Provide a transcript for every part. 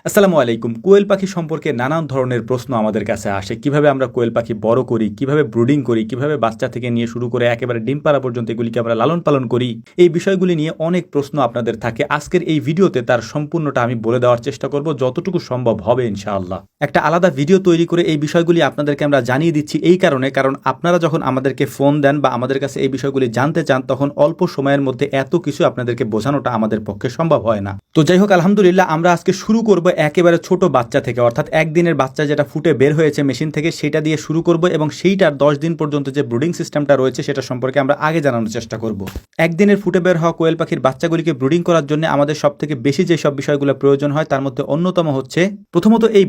আসসালামু আলাইকুম। কোয়েল পাখি সম্পর্কে নানান ধরনের প্রশ্ন আমাদের কাছে আসে। কিভাবে আমরা কোয়েল পাখি বড় করি, কিভাবে ব্রুডিং করি, কিভাবে বাচ্চা থেকে নিয়ে শুরু করে একেবারে ডিম পাড়া পর্যন্ত এগুলিকে আমরা লালন পালন করি। এই বিষয়গুলি নিয়ে অনেক প্রশ্ন আপনাদের থাকে। আজকের এই ভিডিওতে তার সম্পূর্ণটা আমি বলে দেওয়ার চেষ্টা করব, যতটুকু সম্ভব হবে ইনশাআল্লাহ। একটা আলাদা ভিডিও তৈরি করে এই বিষয়গুলি আপনাদেরকে আমরা জানিয়ে দিচ্ছি এই কারণে, কারণ আপনারা যখন আমাদেরকে ফোন দেন বা আমাদের কাছে এই বিষয়গুলি জানতে চান, তখন অল্প সময়ের মধ্যে এত কিছু আপনাদেরকে বোঝানোটা আমাদের পক্ষে সম্ভব হয় না। তো যাই হোক, আলহামদুলিল্লাহ আমরা আজকে শুরু করব একেবারে ছোট বাচ্চা থেকে, অর্থাৎ একদিনের বাচ্চা যেটা ফুটে বের হয়েছে মেশিন থেকে, সেটা দিয়ে শুরু করব এবং সেইটার 10 দিন পর্যন্ত যে ব্রুডিং সিস্টেমটা রয়েছে সেটা সম্পর্কে আমরা আগে জানানোর চেষ্টা করব। একদিনের ফুটে বের হওয়া কোয়েল পাখির বাচ্চাগুলিকে ব্রুডিং করার জন্য আমাদের সব থেকে বেশি যে সব বিষয়গুলো প্রয়োজন হয় তার মধ্যে অন্যতম হচ্ছে প্রথমত এই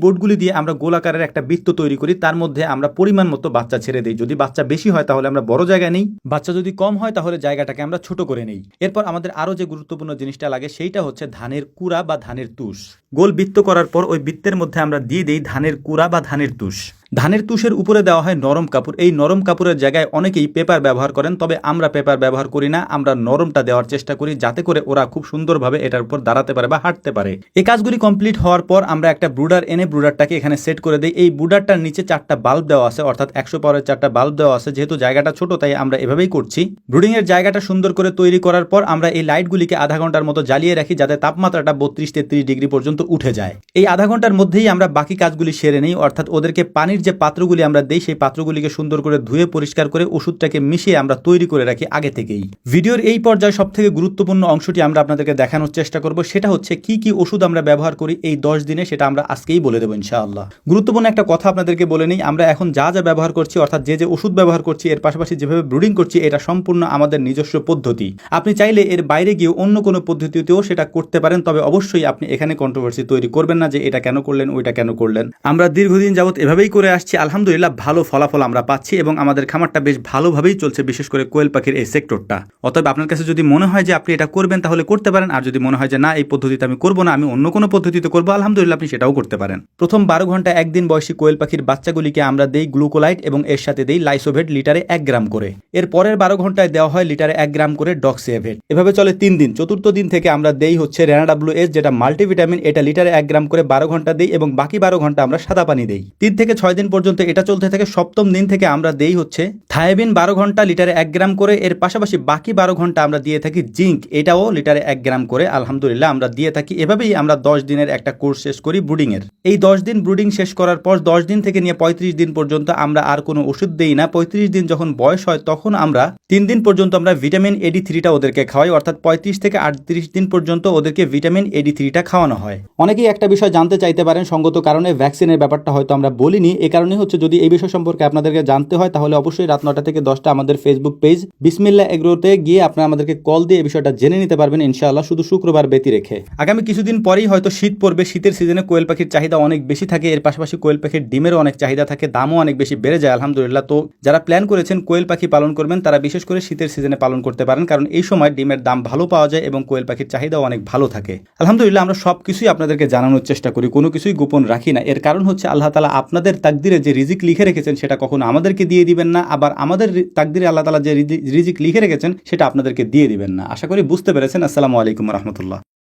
বোর্ডগুলি দিয়ে আমরা গোলাকারের একটা বৃত্ত তৈরি করি, তার মধ্যে আমরা পরিমাণ মতো বাচ্চা ছেড়ে দিই। যদি বাচ্চা বেশি হয় তাহলে আমরা বড় জায়গা নেই, বাচ্চা যদি কম হয় তাহলে জায়গাটাকে আমরা ছোট করে নেই। এরপর আমাদের আরো যে গুরুত্বপূর্ণ জিনিসটা লাগে সেইটা হচ্ছে ধানের কুড়া বা ধানের তুষ। গোল বৃত্ত করার পর ওই বৃত্তের মধ্যে আমরা দিয়ে দিই ধানের কুড়া বা ধানের তুষ। ধানের তুষের উপরে দেওয়া হয় নরম কাপড়। এই নরম কাপড়ের জায়গায় অনেকেই পেপার ব্যবহার করেন, তবে আমরা পেপার ব্যবহার করি না। আমরা নরমটা দেওয়ার চেষ্টা করি যাতে করে ওরা খুব সুন্দরভাবে এটার উপর দাঁড়াতে পারে বা হাঁটতে পারে। এই কাজগুলি কমপ্লিট হওয়ার পর আমরা একটা ব্রুডার এনে ব্রুডারটাকে এখানে সেট করে দিই। এই ব্রুডারটার নিচে 4টা বাল্ব দেওয়া আছে, অর্থাৎ 100 পাওয়ারের 4টা বাল্ব দেওয়া আছে। যেহেতু জায়গাটা ছোট তাই আমরা এভাবেই করছি। ব্রুডিং এর জায়গাটা সুন্দর করে তৈরি করার পর আমরা এই লাইটগুলিকে আধা ঘন্টার মতো জ্বালিয়ে রাখি যাতে তাপমাত্রাটা 32-33 ডিগ্রি পর্যন্ত উঠে যায়। এই আধা ঘন্টার মধ্যেই আমরা বাকি কাজগুলি সেরে নিই, অর্থাৎ ওদেরকে পানির যে পাত্রগুলি আমরা দেই সেই পাত্রগুলিকে সুন্দর করে ধুয়ে পরিষ্কার করে ওষুধটাকে মিশিয়ে আমরা তৈরি করে রাখি আগে থেকেই। ভিডিওর এই পর্যায়ে সব থেকে গুরুত্বপূর্ণ অংশটি আমরা আপনাদেরকে দেখানোর চেষ্টা করব, সেটা হচ্ছে কি কি ওষুধ আমরা ব্যবহার করি এই 10 দিনে, সেটা আমরা আজকেই বলে দেবো ইনশাআল্লাহ। গুরুত্বপূর্ণ একটা কথা আপনাদেরকে বলে নেই, আমরা এখন যা যা ব্যবহার করছি, অর্থাৎ যে যে ওষুধ ব্যবহার করছি এর পাশাপাশি যেভাবে ব্রুডিং করছি, এটা সম্পূর্ণ আমাদের নিজস্ব পদ্ধতি। আপনি চাইলে এর বাইরে গিয়ে অন্য কোনো পদ্ধতিতেও সেটা করতে পারেন, তবে অবশ্যই আপনি এখানে কন্ট্রোভার্সি তৈরি করবেন না যে এটা কেন করলেন ওইটা কেন করলেন। আমরা দীর্ঘদিন যাবত এভাবেই করে আসছি, আলহামদুলিল্লাহ ভালো ফলাফল আমরা পাচ্ছি এবং আমাদের খামারটা বেশ ভালোভাবেই চলছে, বিশেষ করে কোয়েল পাখির এই সেক্টরটা। অতএব আপনার কাছে যদি মনে হয় যে আপনি এটা করবেন তাহলে করতে পারেন, আর যদি মনে হয় যে না এই পদ্ধতিতে আমি করবো না, আমি অন্য কোনো পদ্ধতিতে করবো, আলহামদুলিল্লাহ আপনি সেটাও করতে পারেন। প্রথম 12 ঘন্টা একদিন বয়সী কোয়েল পাখির বাচ্চাগুলিকে আমরা দেই গ্লুকোলাইট এবং এর সাথে দেই লাইসোভেট লিটারে 1 গ্রাম করে। এর পরের 12 ঘন্টায় দেওয়া হয় লিটারে 1 গ্রাম করে ডক্সিএভেট। এভাবে চলে 3 দিন। চতুর্থ দিন থেকে আমরা দেই হচ্ছে রেনাডাব্লিউএস, যেটা মাল্টিভিটামিন, এটা লিটারে 1 গ্রাম করে 12 ঘন্টা দেই এবং বাকি 12 ঘন্টা আমরা সাদা পানি দেই। 3 থেকে 6 দিন পর্যন্ত এটা চলতে থাকে। সপ্তম দিন থেকে আমরা দেই হচ্ছে থায়াবিন 12 ঘন্টা লিটারে 1 গ্রাম করে। এর পাশাপাশি বাকি 12 ঘন্টা আমরা দিয়ে থাকি জিঙ্ক, এটাও লিটারে 1 গ্রাম করে আলহামদুলিল্লাহ আমরা দিয়ে থাকি। এভাবেই আমরা 10 দিনের একটা কোর্স শেষ করি ব্রুডিং এর। এই 10 দিন ব্রুডিং শেষ করার পর 10 দিন থেকে নিয়ে 35 দিন পর্যন্ত আমরা আর কোনো ওষুধ দেই না। 35 দিন যখন বয়স হয় তখন আমরা 3 দিন পর্যন্ত আমরা ভিটামিন AD3টা ওদেরকে খাওয়াই, অর্থাৎ 35 থেকে 38 দিন পর্যন্ত ওদেরকে ভিটামিন AD3টা খাওয়ানো হয়। অনেকেই একটা বিষয় জানতে চাইতে পারেন, সঙ্গত কারণে ভ্যাকসিনের ব্যাপারটা হয়তো আমরা বলিনি। এই কারণে হচ্ছে যদি এই বিষয় সম্পর্কে আপনাদেরকে জানতে হয় তাহলে অবশ্যই রাত 9টা থেকে 10টা আমাদের ফেসবুক পেজ বিসমিল্লাহ এগ্রোতে গিয়ে আপনারা আমাদেরকে কল দিয়ে এই বিষয়টা জেনে নিতে পারবেন ইনশাআল্লাহ, শুধু শুক্রবার ব্যতী রেখে। আগামী কিছুদিন পরেই হয়তো শীত পড়বে। শীতের সিজনে কোয়েল পাখির চাহিদা অনেক বেশি থাকে, এর পাশাপাশি কোয়েল পাখির ডিমেরও অনেক চাহিদা থাকে, দামও অনেক বেশি বেড়ে যায় আলহামদুলিল্লাহ। তো যারা প্ল্যান করেছেন কোয়েল পাখি পালন করবেন তারা বিশেষ করে শীতের সিজনে পালন করতে পারেন, কারণ এই সময় ডিমের দাম ভালো পাওয়া যায় এবং কোয়েল পাখির চাহিদাও অনেক ভালো থাকে। আলহামদুলিল্লাহ আমরা সবকিছুই আপনাদেরকে জানানোর চেষ্টা করি, কোনো কিছুই গোপন রাখি না। এর কারণ হচ্ছে আল্লাহ তাআলা আপনাদের তাকদিরে যে রিজিক লিখে রেখেছেন সেটা কখনো আমাদেরকে দিয়ে দিবেন না, আবার আমাদের তাকদিরে আল্লাহ তাআলা যে রিজিক লিখে রেখেছেন সেটা আপনাদেরকে দিয়ে দিবেন না। আশা করি বুঝতে পেরেছেন। আসসালামু আলাইকুম রহমতুল্লাহ।